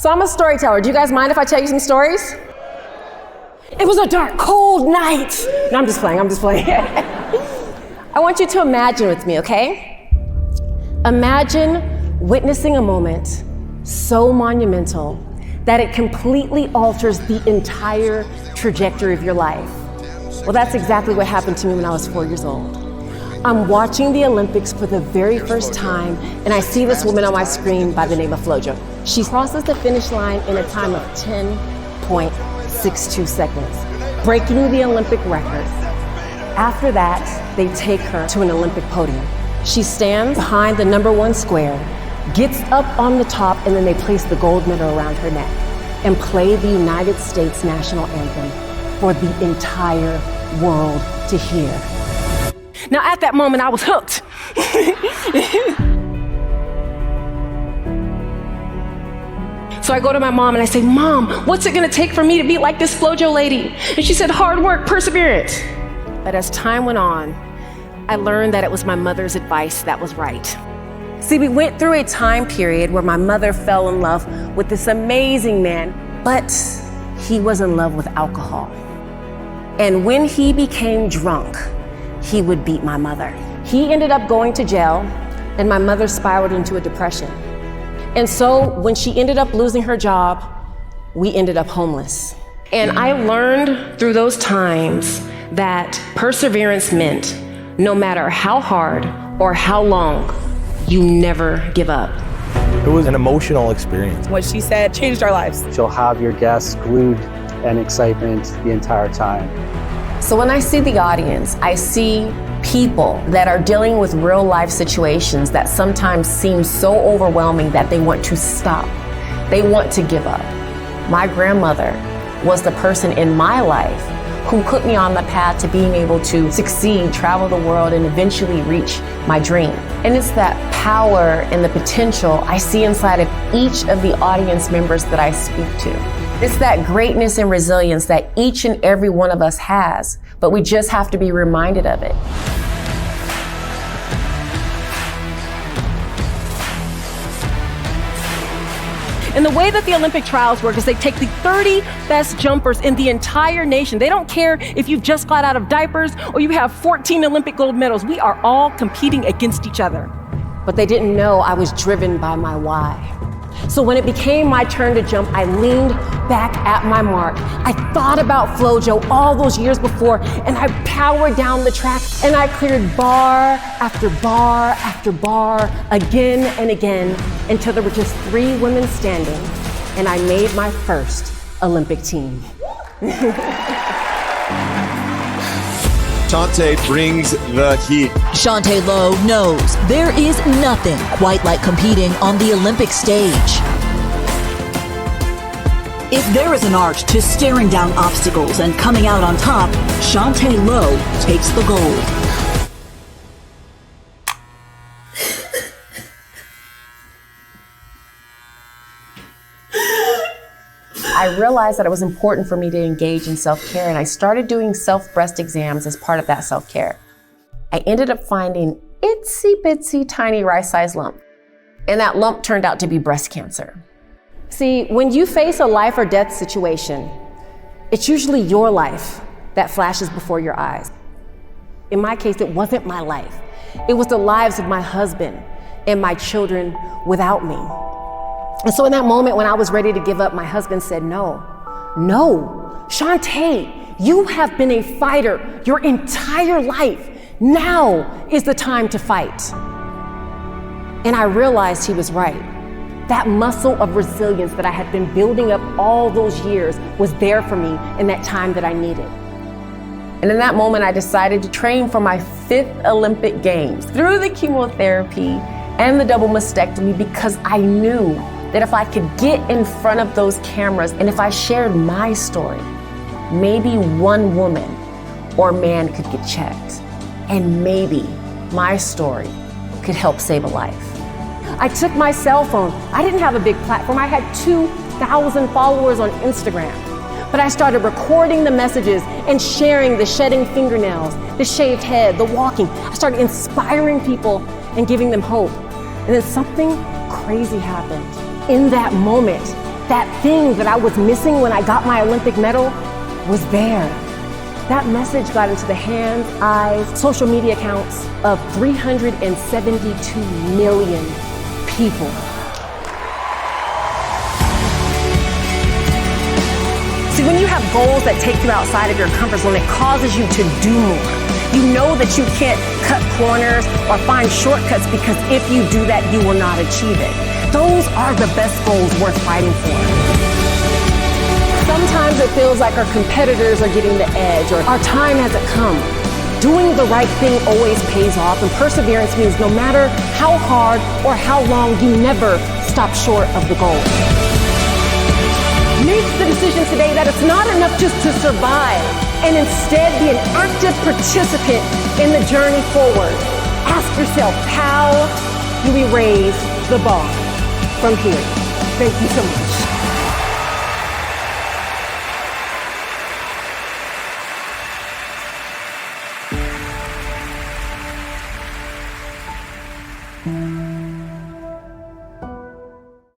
So I'm a storyteller. Do you guys mind if I tell you some stories? It was a dark, cold night. No, I'm just playing. I want you to imagine with me, okay? Imagine witnessing a moment so monumental that it completely alters the entire trajectory of your life. Well, that's exactly what happened to me when I was 4 years old. I'm watching the Olympics for the very first time, and I see this woman on my screen by the name of Flojo. She crosses the finish line in a time of 10.62 seconds, breaking the Olympic record. After that, they take her to an Olympic podium. She stands behind the #1 square, gets up on the top, and then they place the gold medal around her neck and play the United States national anthem for the entire world to hear. Now at that moment, I was hooked. So I go to my mom and I say, Mom, what's it gonna take for me to be like this Flojo lady? And she said, hard work, perseverance. But as time went on, I learned that it was my mother's advice that was right. See, we went through a time period where my mother fell in love with this amazing man, but he was in love with alcohol. And when he became drunk, he would beat my mother. He ended up going to jail, and my mother spiraled into a depression. And so when she ended up losing her job, we ended up homeless. And I learned through those times that perseverance meant no matter how hard or how long, you never give up. It was an emotional experience. What she said changed our lives. She'll have your guests glued in excitement the entire time. So when I see the audience, I see people that are dealing with real life situations that sometimes seem so overwhelming that they want to stop. They want to give up. My grandmother was the person in my life who put me on the path to being able to succeed, travel the world, and eventually reach my dream. And it's that power and the potential I see inside of each of the audience members that I speak to. It's that greatness and resilience that each and every one of us has, but we just have to be reminded of it. And the way that the Olympic trials work is they take the 30 best jumpers in the entire nation. They don't care if you've just got out of diapers or you have 14 Olympic gold medals. We are all competing against each other. But they didn't know I was driven by my why. So when it became my turn to jump, I leaned back at my mark. I thought about Flojo all those years before, and I powered down the track, and I cleared bar after bar after bar, again and again, until there were just 3 women standing, and I made my first Olympic team. Chaunte brings the heat. Chaunte Lowe knows there is nothing quite like competing on the Olympic stage. If there is an art to staring down obstacles and coming out on top, Chaunte Lowe takes the gold. I realized that it was important for me to engage in self-care, and I started doing self-breast exams as part of that self-care. I ended up finding itsy bitsy tiny rice-sized lump, and that lump turned out to be breast cancer. See, when you face a life or death situation, it's usually your life that flashes before your eyes. In my case, it wasn't my life. It was the lives of my husband and my children without me. And so in that moment when I was ready to give up, my husband said, no, Chaunte, you have been a fighter your entire life. Now is the time to fight. And I realized he was right. That muscle of resilience that I had been building up all those years was there for me in that time that I needed. And in that moment, I decided to train for my 5th Olympic Games through the chemotherapy and the double mastectomy, because I knew that if I could get in front of those cameras and if I shared my story, maybe one woman or man could get checked, and maybe my story could help save a life. I took my cell phone. I didn't have a big platform. I had 2,000 followers on Instagram. But I started recording the messages and sharing the shedding fingernails, the shaved head, the walking. I started inspiring people and giving them hope. And then something crazy happened. In that moment, That thing that I was missing when I got my Olympic medal was there. That message got into the hands, eyes, social media accounts of 372 million people. See, when you have goals that take you outside of your comfort zone, it causes you to do more. You know that you can't cut corners or find shortcuts because if you do that, you will not achieve it. Those are the best goals worth fighting for. Sometimes it feels like our competitors are getting the edge or our time hasn't come. Doing the right thing always pays off, and perseverance means no matter how hard or how long, you never stop short of the goal. Make the decision today that it's not enough just to survive, and instead be an active participant in the journey forward. Ask yourself, how do we raise the bar from here? Thank you so much.